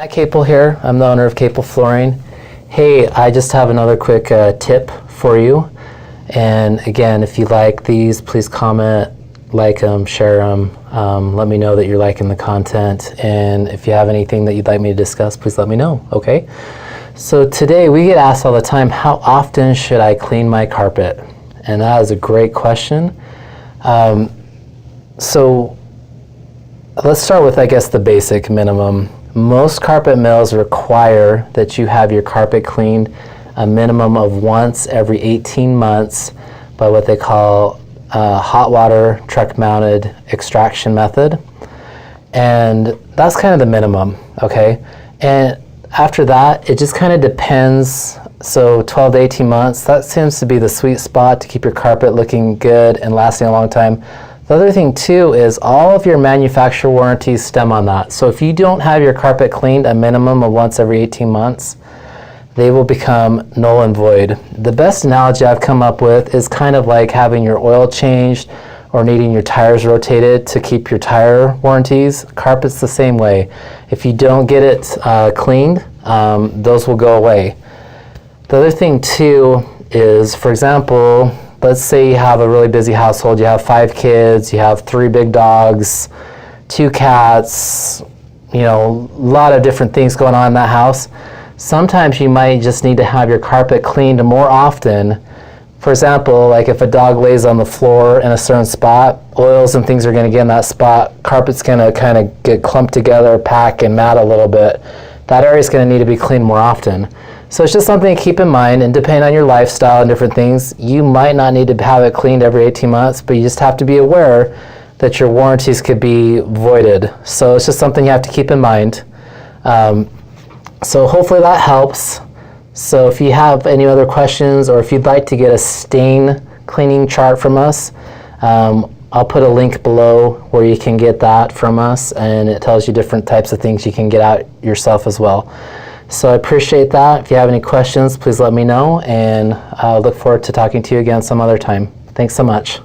Matt Capell here. I'm the owner of Capell Flooring. Hey, I just have another quick tip for you. And again, if you like these, please comment, like them, share them. Let me know that you're liking the content. And if you have anything that you'd like me to discuss, please let me know, okay? So today we get asked all the time, how often should I clean my carpet? And that is a great question. So let's start with, I guess, the basic minimum. Most carpet mills require that you have your carpet cleaned a minimum of once every 18 months by what they call hot water truck mounted extraction method. And that's kind of the minimum, okay? And after that, it just kind of depends. So 12 to 18 months, that seems to be the sweet spot to keep your carpet looking good and lasting a long time. The other thing too is all of your manufacturer warranties stem on that. So if you don't have your carpet cleaned a minimum of once every 18 months, they will become null and void. The best analogy I've come up with is kind of like having your oil changed or needing your tires rotated to keep your tire warranties. Carpet's the same way. If you don't get it cleaned, those will go away. The other thing too is, for example, let's say you have a really busy household. You have 5 kids, you have 3 big dogs, 2 cats, you know, a lot of different things going on in that house. Sometimes you might just need to have your carpet cleaned more often. For example, like if a dog lays on the floor in a certain spot, oils and things are going to get in that spot. Carpet's going to kind of get clumped together, pack and mat a little bit. That area is going to need to be cleaned more often. So it's just something to keep in mind, and depending on your lifestyle and different things, you might not need to have it cleaned every 18 months, but you just have to be aware that your warranties could be voided. So it's just something you have to keep in mind. So hopefully that helps. So if you have any other questions, or if you'd like to get a stain cleaning chart from us, I'll put a link below where you can get that from us, and it tells you different types of things you can get out yourself as well. So I appreciate that. If you have any questions, please let me know, and I look forward to talking to you again some other time. Thanks so much.